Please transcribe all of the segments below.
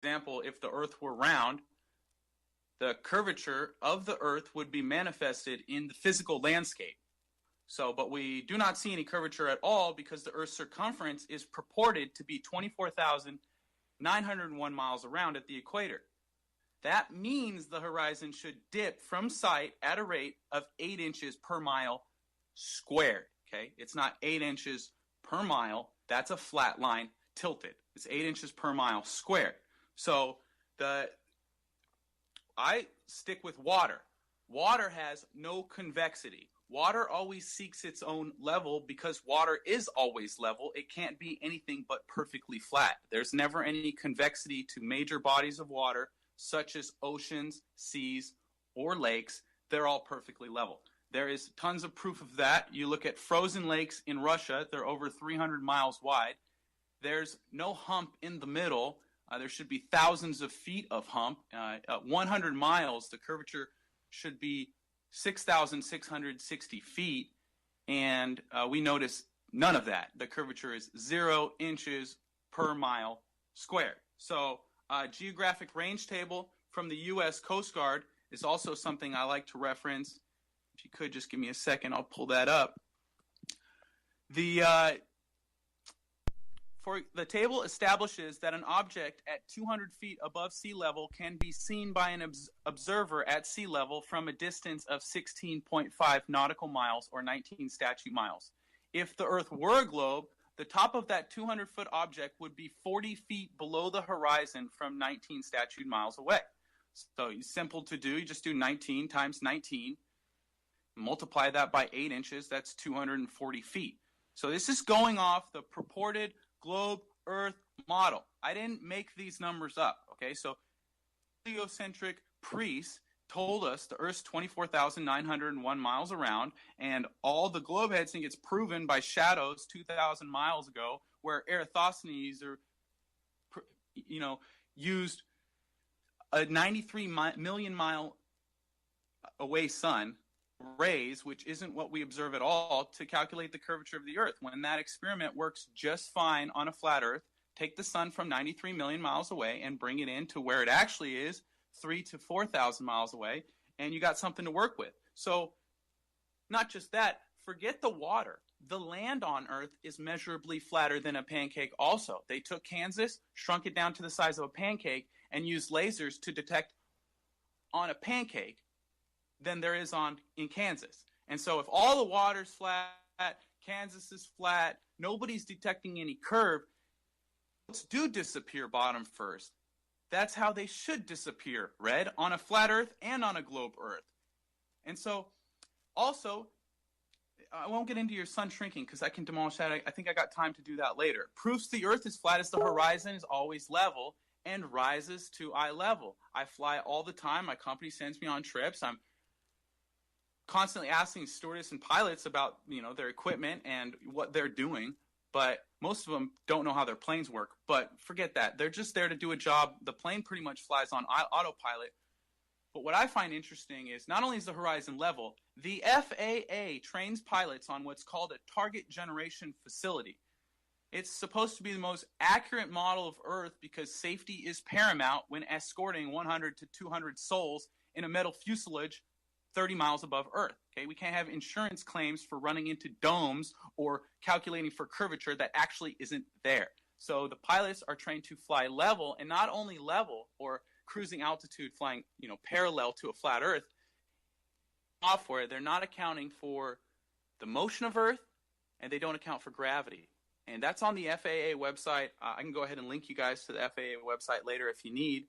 example, if the Earth were round, the curvature of the Earth would be manifested in the physical landscape. So, but we do not see any curvature at all because the Earth's circumference is purported to be 24,901 miles around at the equator. That means the horizon should dip from sight at a rate of 8 inches per mile squared. Okay, it's not 8 inches per mile. That's a flat line tilted. It's 8 inches per mile squared. So I stick with water. Water has no convexity. Water always seeks its own level because water is always level. It can't be anything but perfectly flat. There's never any convexity to major bodies of water, such as oceans, seas, or lakes. They're all perfectly level. There is tons of proof of that. You look at frozen lakes in Russia. They're over 300 miles wide. There's no hump in the middle. There should be thousands of feet of hump. 100 miles, the curvature should be 6,660 feet, and we notice none of that. The curvature is 0 inches per mile squared. So geographic range table from the U.S. Coast Guard is also something I like to reference. If you could just give me a second, I'll pull that up. The table establishes that an object at 200 feet above sea level can be seen by an observer at sea level from a distance of 16.5 nautical miles or 19 statute miles. If the Earth were a globe, the top of that 200-foot object would be 40 feet below the horizon from 19 statute miles away. So it's simple to do. You just do 19 times 19. Multiply that by 8 inches. That's 240 feet. So this is going off the purported globe Earth model. I didn't make these numbers up, okay? So heliocentric priests told us the Earth's 24,901 miles around, and all the globe heads think it's proven by shadows 2,000 miles ago, where Eratosthenes used a 93 million mile away sun rays, which isn't what we observe at all, to calculate the curvature of the Earth. When that experiment works just fine on a flat Earth, take the sun from 93 million miles away and bring it in to where it actually is, 3,000 to 4,000 miles away, and you got something to work with. So not just that, forget the water. The land on Earth is measurably flatter than a pancake also. They took Kansas, shrunk it down to the size of a pancake, and used lasers to detect on a pancake than there is in Kansas. And so if all the water's flat, Kansas is flat, nobody's detecting any curve, let's do disappear bottom first. That's how they should disappear, Red, on a flat Earth and on a globe Earth. And so also, I won't get into your sun shrinking because I can demolish that. I think I got time to do that later. Proofs the Earth is flat is the horizon is always level and rises to eye level. I fly all the time. My company sends me on trips. I'm constantly asking stewardess and pilots about their equipment and what they're doing, but most of them don't know how their planes work. But forget that. They're just there to do a job. The plane pretty much flies on autopilot. But what I find interesting is not only is the horizon level, the FAA trains pilots on what's called a target generation facility. It's supposed to be the most accurate model of Earth because safety is paramount when escorting 100 to 200 souls in a metal fuselage 30 miles above Earth. Okay, we can't have insurance claims for running into domes or calculating for curvature that actually isn't there. So the pilots are trained to fly level, and not only level or cruising altitude, flying parallel to a flat Earth. Software, they're not accounting for the motion of Earth, and they don't account for gravity. And that's on the FAA website. I can go ahead and link you guys to the FAA website later if you need.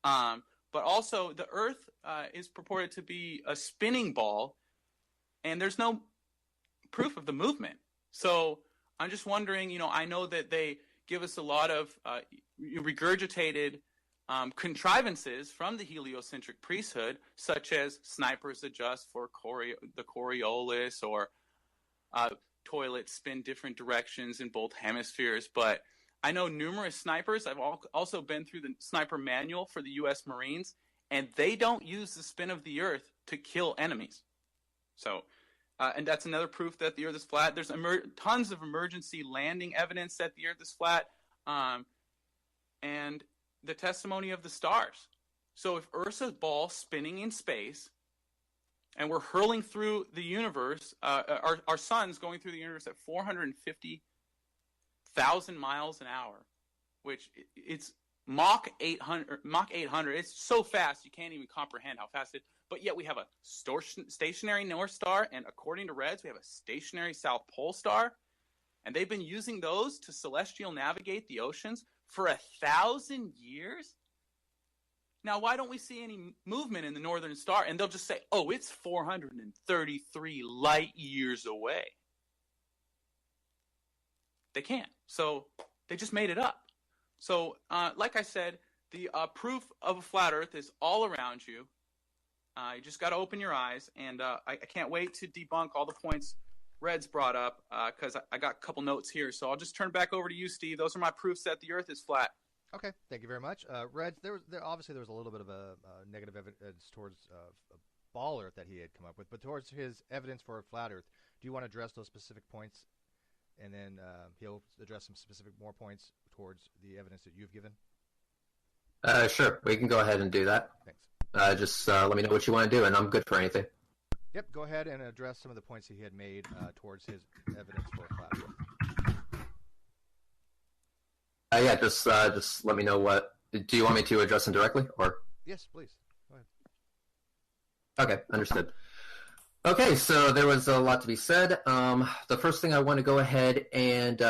But also, the Earth is purported to be a spinning ball, and there's no proof of the movement. So I'm just wondering, I know that they give us a lot of regurgitated contrivances from the heliocentric priesthood, such as snipers adjust for the Coriolis, or toilets spin different directions in both hemispheres. But I know numerous snipers. I've also been through the sniper manual for the U.S. Marines, and they don't use the spin of the Earth to kill enemies. So, and that's another proof that the Earth is flat. There's tons of emergency landing evidence that the Earth is flat. And the testimony of the stars. So if Earth's a ball spinning in space, and we're hurling through the universe, our sun's going through the universe at 450,000 miles an hour, which it's Mach 800. It's so fast you can't even comprehend how fast it is. But yet we have a stationary North Star, and according to Reds, we have a stationary South Pole Star. And they've been using those to celestial navigate the oceans for 1,000 years. Now, why don't we see any movement in the Northern Star? And they'll just say, oh, it's 433 light years away. They can't. So they just made it up. So like I said, the proof of a flat Earth is all around you. You just got to open your eyes. And I can't wait to debunk all the points Red's brought up because I got a couple notes here. So I'll just turn back over to you, Steve. Those are my proofs that the Earth is flat. Okay, thank you very much. Reds, obviously there was a little bit of a negative evidence towards a ball Earth that he had come up with, but towards his evidence for a flat Earth, do you want to address those specific points? And then he'll address some specific more points towards the evidence that you've given. Sure, we can go ahead and do that. Thanks. Just let me know what you want to do, and I'm good for anything. Yep, go ahead and address some of the points he had made towards his evidence for a flat Earth. Yeah, just let me know what. Do you want me to address them directly, or? Yes, please. Go ahead. Okay, understood. Okay, so there was a lot to be said. The first thing I want to go ahead and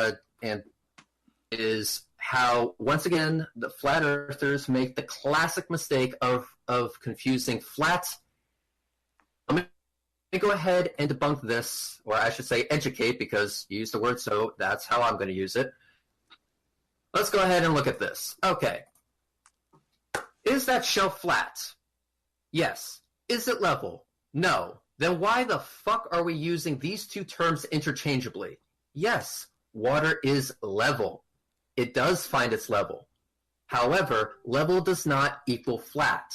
is how, once again, the flat earthers make the classic mistake of confusing flat. I'm going to go ahead and debunk this, or I should say educate, because you used the word, so that's how I'm going to use it. Let's go ahead and look at this. Okay. Is that shelf flat? Yes. Is it level? No. Then why the fuck are we using these two terms interchangeably? Yes, water is level. It does find its level. However, level does not equal flat.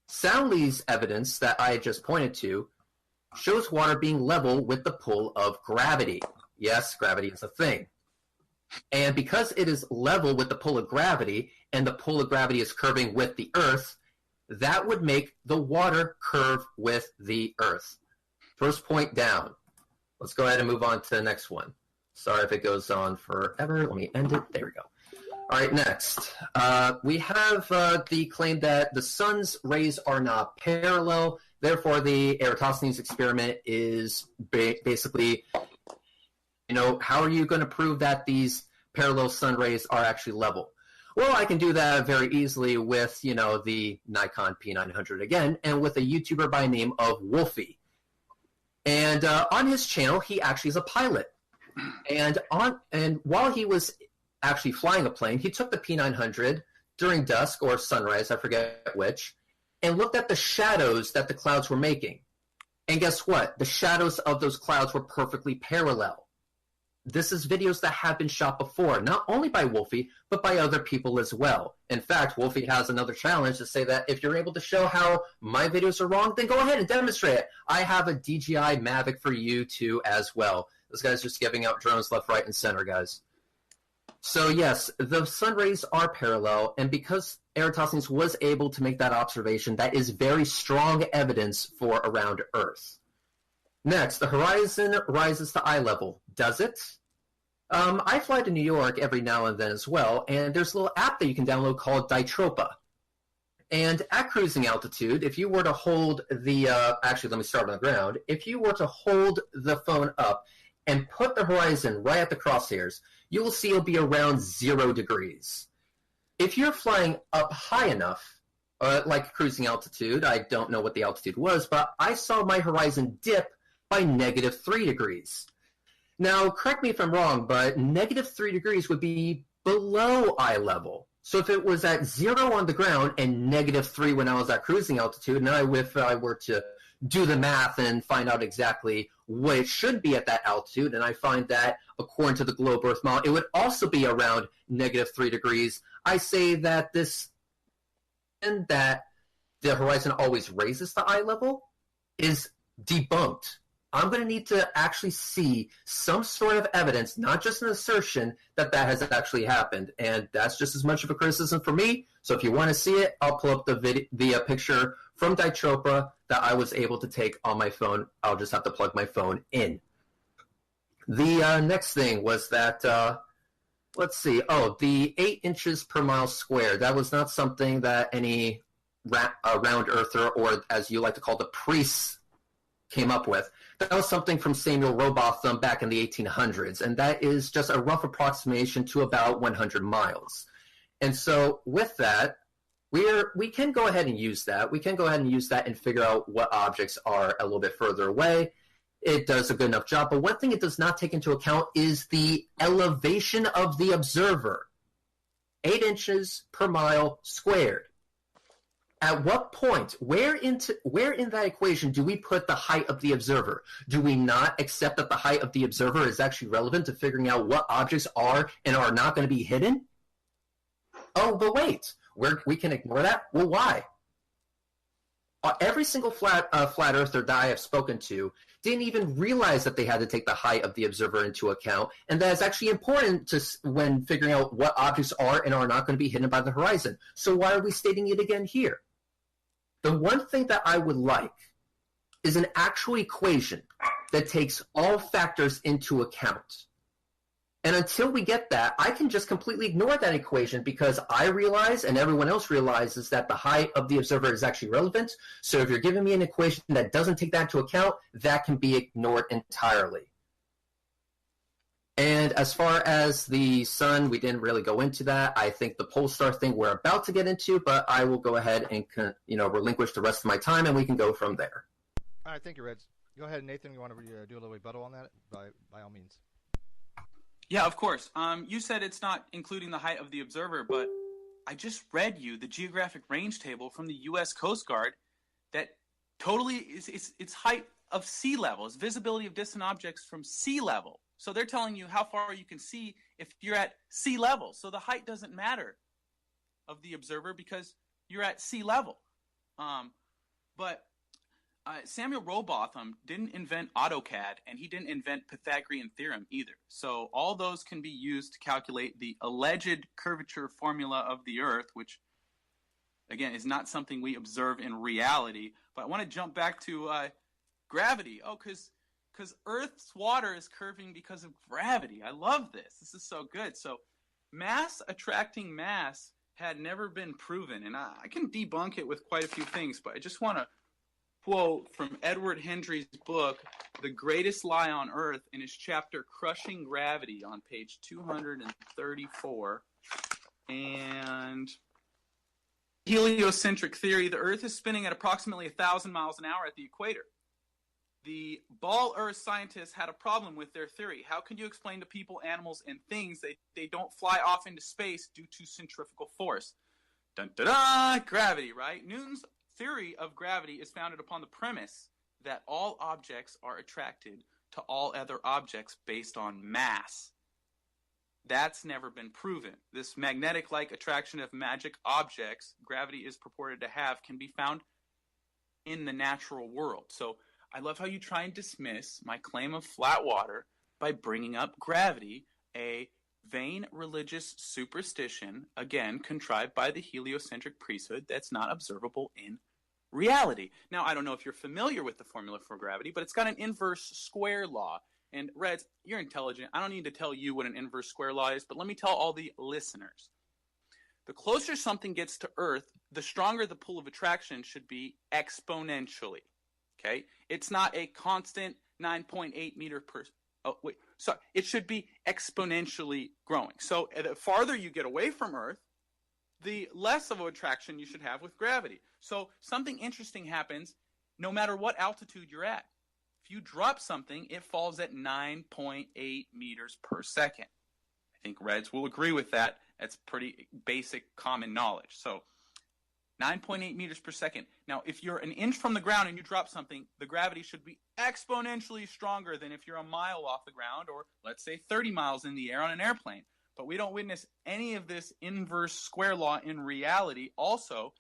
Soundly's evidence that I just pointed to shows water being level with the pull of gravity. Yes, gravity is a thing. And because it is level with the pull of gravity, and the pull of gravity is curving with the Earth, that would make the water curve with the Earth. First point down. Let's go ahead and move on to the next one. Sorry if it goes on forever. Let me end it. There we go. All right, next. We have the claim that the sun's rays are not parallel. Therefore, the Eratosthenes experiment is basically, how are you going to prove that these parallel sun rays are actually level? Well, I can do that very easily with, the Nikon P900 again, and with a YouTuber by the name of Wolfie. And on his channel, he actually is a pilot. And while he was actually flying a plane, he took the P900 during dusk or sunrise, I forget which, and looked at the shadows that the clouds were making. And guess what? The shadows of those clouds were perfectly parallel. This is videos that have been shot before, not only by Wolfie, but by other people as well. In fact, Wolfie has another challenge to say that if you're able to show how my videos are wrong, then go ahead and demonstrate it. I have a DJI Mavic for you too as well. This guy's just giving out drones left, right, and center, guys. So yes, the sun rays are parallel, and because Eratosthenes was able to make that observation, that is very strong evidence for around Earth. Next, the horizon rises to eye level. Does it? I fly to New York every now and then as well, and there's a little app that you can download called Ditropa. And at cruising altitude, if you were to hold the, actually let me start on the ground, if you were to hold the phone up and put the horizon right at the crosshairs, you will see it'll be around 0 degrees. If you're flying up high enough, like cruising altitude, I don't know what the altitude was, but I saw my horizon dip by -3 degrees. Now, correct me if I'm wrong, but -3 degrees would be below eye level. So if it was at 0 on the ground and -3 when I was at cruising altitude, now if I were to do the math and find out exactly what it should be at that altitude, and I find that according to the globe Earth model, it would also be around -3 degrees, I say that that the horizon always raises to eye level is debunked. I'm going to need to actually see some sort of evidence, not just an assertion, that that has actually happened. And that's just as much of a criticism for me. So if you want to see it, I'll pull up the picture from Ditropa that I was able to take on my phone. I'll just have to plug my phone in. The next thing was that, let's see, the 8 inches per mile squared. That was not something that any round earther, or as you like to call the priests, came up with. That was something from Samuel Rowbotham back in the 1800s, and that is just a rough approximation to about 100 miles. And so with that, we can go ahead and use that. We can go ahead and use that and figure out what objects are a little bit further away. It does a good enough job, but one thing it does not take into account is the elevation of the observer. 8 inches per mile squared. At what point, where in that equation do we put the height of the observer? Do we not accept that the height of the observer is actually relevant to figuring out what objects are and are not going to be hidden? Oh, but wait, we can ignore that? Well, why? Every single flat earther that I have spoken to didn't even realize that they had to take the height of the observer into account, and that is actually important when figuring out what objects are and are not going to be hidden by the horizon. So why are we stating it again here? The one thing that I would like is an actual equation that takes all factors into account. And until we get that, I can just completely ignore that equation because I realize and everyone else realizes that the height of the observer is actually relevant. So if you're giving me an equation that doesn't take that into account, that can be ignored entirely. And as far as the sun, we didn't really go into that. I think the pole star thing we're about to get into, but I will go ahead and relinquish the rest of my time, and we can go from there. All right, thank you, Reds. Go ahead, Nathan. You want to do a little rebuttal on that? By all means. Yeah, of course. You said it's not including the height of the observer, but I just read you the geographic range table from the U.S. Coast Guard that totally is its height of sea level, it's visibility of distant objects from sea level. So they're telling you how far you can see if you're at sea level. So the height doesn't matter of the observer because you're at sea level. But Samuel Rowbotham didn't invent AutoCAD, and he didn't invent Pythagorean theorem either. So all those can be used to calculate the alleged curvature formula of the Earth, which, again, is not something we observe in reality. But I want to jump back to gravity. Oh, because Earth's water is curving because of gravity. I love this. This is so good. So mass attracting mass had never been proven, and I can debunk it with quite a few things, but I just want to quote from Edward Hendry's book, The Greatest Lie on Earth, in his chapter Crushing Gravity on page 234. And heliocentric theory, the Earth is spinning at approximately 1,000 miles an hour at the equator. The Ball Earth scientists had a problem with their theory. How can you explain to people, animals, and things that they don't fly off into space due to centrifugal force? Dun, dun, dun, gravity, right? Newton's theory of gravity is founded upon the premise that all objects are attracted to all other objects based on mass. That's never been proven. This magnetic-like attraction of magic objects gravity is purported to have can be found in the natural world. So I love how you try and dismiss my claim of flat water by bringing up gravity, a vain religious superstition, again, contrived by the heliocentric priesthood that's not observable in reality. Now, I don't know if you're familiar with the formula for gravity, but it's got an inverse square law. And Reds, you're intelligent. I don't need to tell you what an inverse square law is, but let me tell all the listeners. The closer something gets to Earth, the stronger the pull of attraction should be exponentially. Okay? It's not a constant 9.8 meter per... Oh, wait. Sorry. It should be exponentially growing. So the farther you get away from Earth, the less of an attraction you should have with gravity. So something interesting happens no matter what altitude you're at. If you drop something, it falls at 9.8 meters per second. I think Reds will agree with that. That's pretty basic common knowledge. So 9.8 meters per second. Now, if you're an inch from the ground and you drop something, the gravity should be exponentially stronger than if you're a mile off the ground or, let's say, 30 miles in the air on an airplane. But we don't witness any of this inverse square law in reality. Also,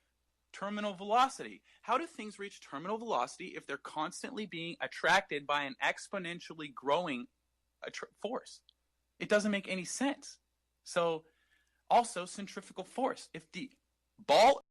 terminal velocity. How do things reach terminal velocity if they're constantly being attracted by an exponentially growing force? It doesn't make any sense. So also centrifugal force. If the ball